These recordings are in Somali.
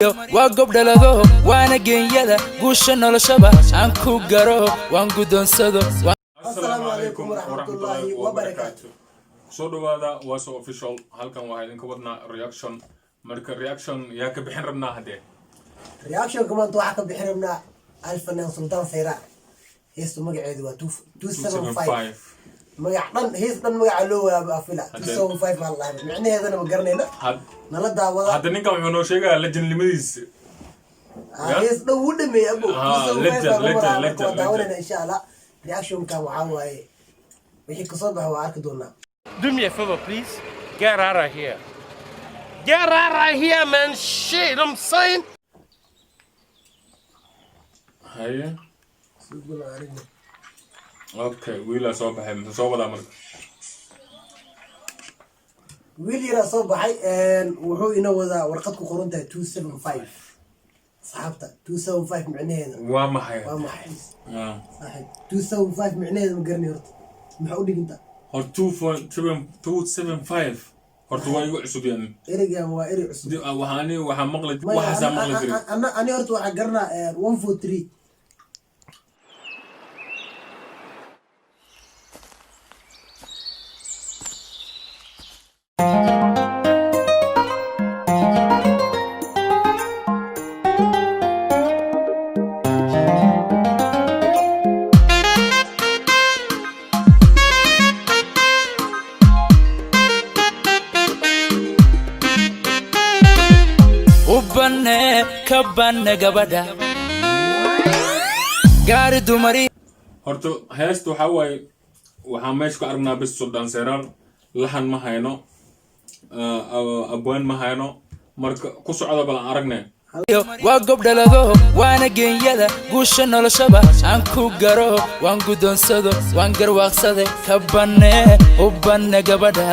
waa gob dhalado waana geeyada guusha noloshaba aan ku garo waan gudoonsado. Assalamu alaikum warahmatullahi wabarakatuh. soo dhawaada waa soo official halkan waa idin ka wadnaa reaction marka reaction yaa ka bixin rabnaa hadee reaction kuma waxa ka bixin rabnaa alfanaan sultan sayra heestu magaceedu waa 275 magac dhan hees dhan magaca loo waa afila 275 wallahi macnaheedana ma garanayna nala daawada hadda ninka wuxuu noo sheegaa legendnimadiisa hees dhan uu dhameeyay abo 275 daawada insha Allah reaction ka waxa waaye wixii ka soo baxay waa arki doonaa. Do me a favor, please. Get out of here. Get out of here, man. Shit, I'm saying. Hiya. Okay, we'll so behind. So what I'm. ويلي راسو بحي وحو إنه وذا ورقتكو قرنتها 275 صحابته 275 معناه وما حي صحيح 275 معناه مقرني هرت محاولي انت هر 275 هرت وايقو عصب يعني إريقا هو إريق عصب وحاني وحان مقلد وحسا مقلد أنا هرت وحقرنا 143 كبان gabadha gaari dumari horto heesto waxa way waxa meesha ku aragnaa bis Sultan Sayran lahan ma hayno abwaan ma hayno marka ku socda bal aragnay waa gob dhalado waana geeyada guusha noloshaba aan ku garo waan gudoonsado waan garwaaqsade kabaan gabadha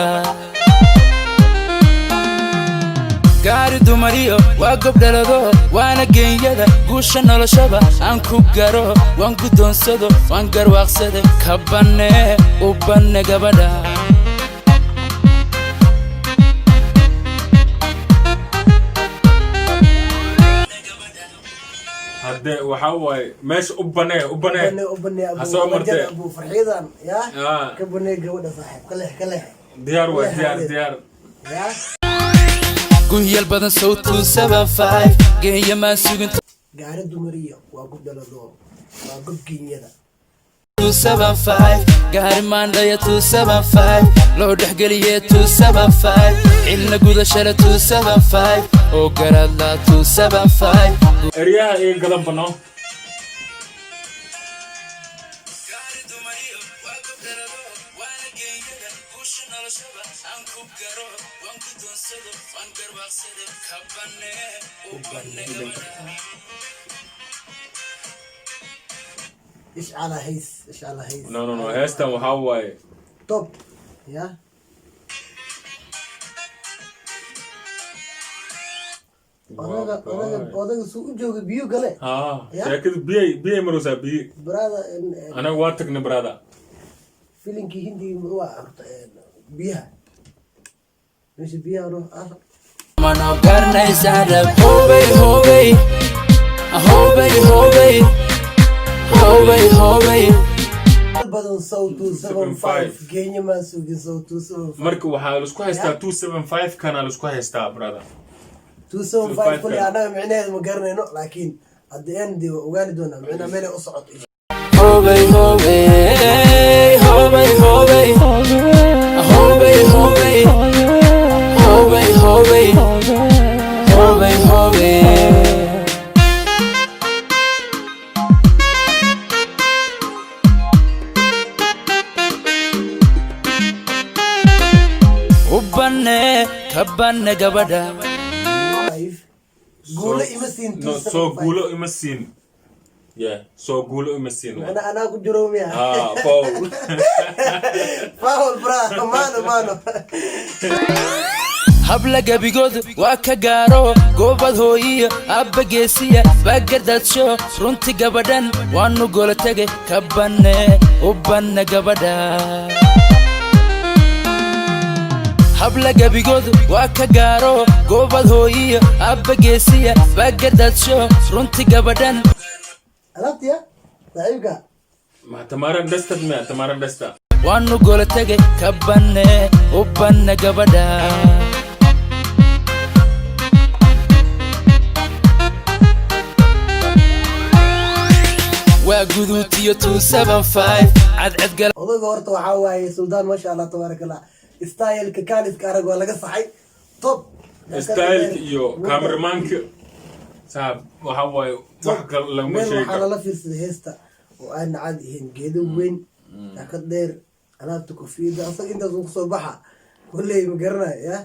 gaari dumariyo waa gob dhalado waana geeyada guusha noloshaba aan ku garo waan gudoonsado waan garwaaqsade kabaan gabadha hadde waxa way meesha u banee hasoo martay abu farxiidan ya ka banee gabadha saaxiib kale diyaar waa diyaar ya guhyal badan soo 275 geeya ma sugin gaari dumariyo waa gob dhalado waa gob geeyada 275 gaari maandaya 275 loo dhaxgaliye 275 cilna gudashada 275 oo garadla 275 eriyaha ee gadan bano gaari dumariyo waa gob dhalado waana geeyada guusha noloshaba aan ku garo waan gudoonsado waan garwaaqsade kabaan gabadha إيش على هيس no heestan waxa way توب يا أنا سوق جوج بيو قلة شكل بي مروسا بي برادا أنا واتك نبرادا فيلم كي هندي مروا بيها مش بيها روح mano garnaysada hobey بدن صوت 275 جيني ما سوق صوت 275 marka waxa la isku haystaa 275 kana la isku haystaa brother 275 كل أنا معناه ما قرنينه لكن at the end وغالدونا معنا ملء أصعد kabaan gabadha قولي إمسين so guulo imasin so guulo imasin أنا أقول جروميا فاول فاول برا مانو habla gabigood waa ka gaaro goobad hooyiyo abba geesiya bagadadsho runti gabadhan waanu gola tagay kabaan gabadha habla gabigoodu waa ka gaaro goobad hooyiyo abba geesiya baagardaadsho runti gabadhan alabtiya saaxiibka ma tamaran dasta waanu gola tegay ka banne u banne gabadha waa guduutiyo 275 cadcad gal odayga horta waxaa waaye suldaan maasha allah tabaarakallah styleka kaaliska arag waa laga saxay top style iyo cameramanka saab waxa waaye wax kale lama meel sheegi waxaa lala fiirsaday heesta oo aan caadi ahayn geedo weyn ka dheer alaabta kofiyada asaga intaas uu kusoo baxa kulley ma garanayo ya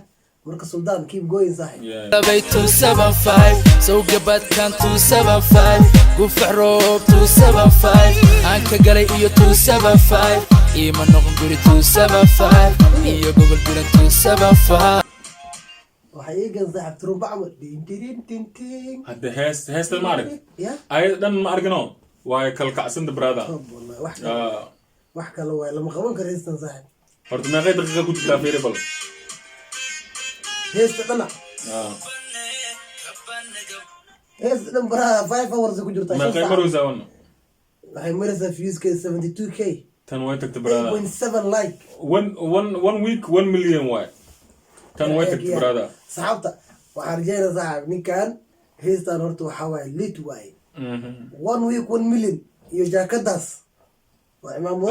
marka suldaan keep going saaxiib labay 275 soo gabadkan 275 gufac roob 275 aan ka galay iyo 275 ima noqon guri 275 iyo gobol guri 275 waxay iigan saaxiib turun bacmal din hadda heesta ma arag ya ayada dhan ma argino waa kala kacsanta brother wallahi wax kale waay lama qaban karo heestan saaxiib horta meeqay daqiiqa ku jirtaa variable heesta dhana heesta dhan baraha 5 hours ku jirtaa meeqay maraysaa wana waxay maraysaa viewska 72k tan way tagtay brother 8.7 like one week 1 million waay tan way tagtay brother saxaabta waxaan rajeynaa saaxiib ninkan heestan horta waxaa waaye lit waaye 1 week 1 million iyo jaakadaas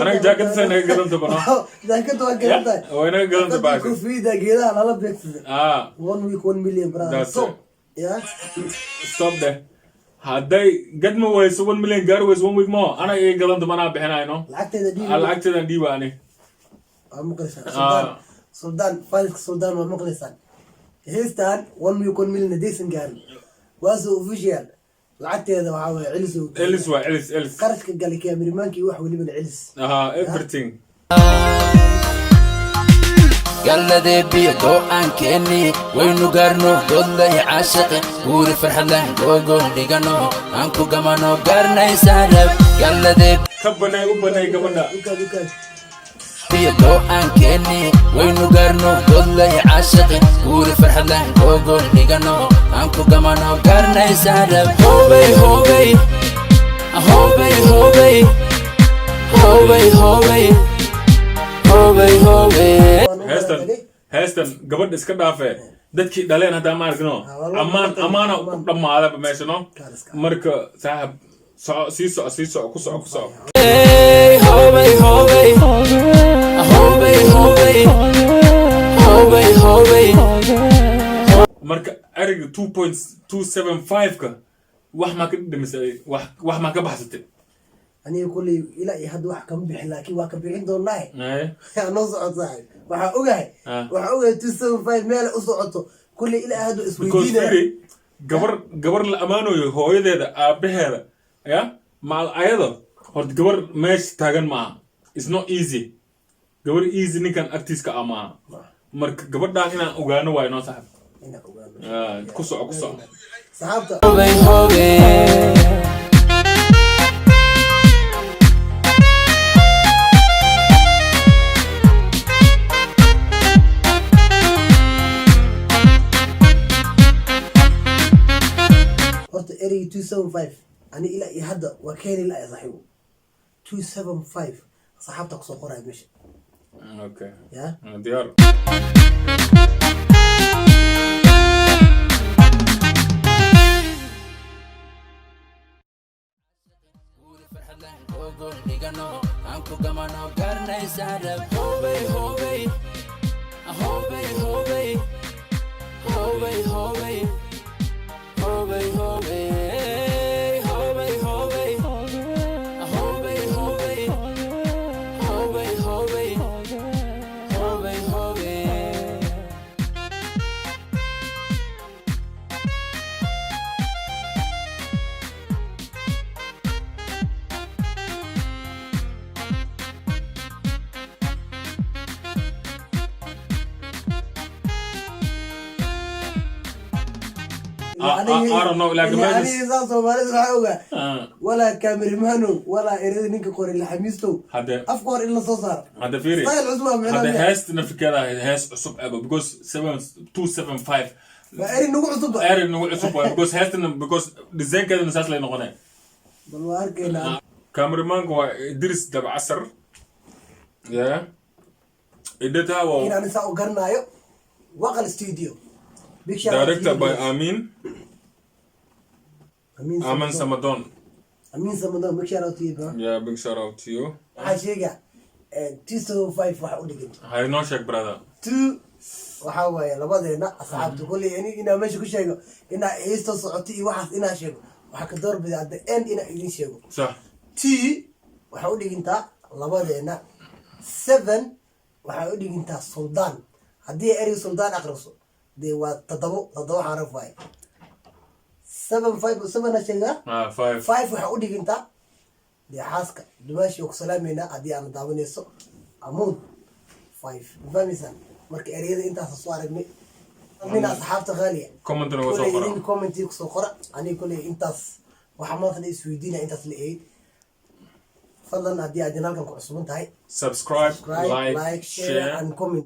anaga jaakadasa naga gadanta bano jaakada waa gadantahay way naga gadanta baaka kofiyada geedaha lala beegsaday 1 week 1 million brother That's so it. yeah stop there hadday gadma wayso 1 million gaar wayso 1 week more anaga iga gadanta manaa bixinayno lacagteeda dhiib lacagteedan dhiiba ani waa maqlaysaan suldaan faalka suldaan waa maqlaysaan heestan 1 week 1 million hadaysan gaarin waasoo official lacagteeda waxaa waaye celis waa celis qarashka galay kaamirimaanki wax welibana celis everything galladee biyo go'aankeennii waynu gaarno godlay caashaqe guuri farxadlan googol dhigano aan ku gamano gaarnaysaan rab galladee ka banay u banay gabadha biyo go'aankeennii waynu gaarno godlay caashaqe guuri farxadlan googol dhigano aan ku gamano gaarnaysaan rab hobay hobay hobay hobay hobay hobay hobay hobay heestan gabadha iska dhaafee dadkii dhaleen haddaa ma argino ammaana ku dhammaadaba meesha no marka saaxib sii soco ku soco hobay hobay hobay hobay hobay hobay marka ariga 2.275ka wax ma ka dhimisay wax ma ka baxsatay aniga kulley ilaa iyo hadda wax kama bixin laakiin waa ka bixin doonaa noo socod saaxiib waxaa ogahay 275 meel u socoto kulley ilaa hadda isweydiinaya gabar la ammaanayo hooyadeeda aabaheeda ya maal ayada horta gabar meesha taagan maaha it's not easy gabar easy ninkan agtiiska amaaha marka gabadhaan inaan ogaano waayo noo saaxiib ku soco saxaabta hobay hobay horta erey 275 ani ilaa iyo hadda waa keeni la saaxiibo 275 saxaabta kusoo qoraya meesha okay ya diyaar aan ku gamano gaarnaysaan rab hobay hobay hobay hobay hobay hobay hobay hobay hobay hobay hobay hobay hobay hobay hobay hobay I don't know like أنا إذا صومالي راعوها ولا كاميرمانو ولا إريد إنك قوري الحميستو هذا أفكار إلا صار هذا فيري هذا هاست نفكرة هاست عصب أبا because 275 فأري نوع عصب أري نوع عصب because هاست because ديزاين كذا نساس لين غنى بالوار كنا كاميرمان هو إدريس دب عصر يا إدتها و كنا نساء قرنايو وقل استوديو directed by Amin Samadon. Amin Samadon, big shout out to you, bro. Yeah, big shout out to you. حاجة 275 واحد ودقيقة. هاي no shake brother. 2 وحاوي لبضينا أصحاب تقول لي يعني إنا ماشي كل شيء إنا يستصعدي واحد إنا شيء وحك الدور بدي عند إن إنا إدين شيء. صح. T وحاولي أنت لبضينا 7 وحاولي أنت سلطان. هدي أري سلطان أقرصه. دي وتضبط عارف واي 7 أشياء 5 وحاولي أنت دي حاسك دمشق وسلامينا أدي أنا داوني سو عمود 5 فهميسان مرك أريد أنت تصوير من أصحاب غالية كومنت نوصل كومنت يكسو قرأ أنا كل أنت وحماة الإسويدين أنت تلاقيه فضلا أدي أدينا لكم عصبون تاي subscribe like share and comment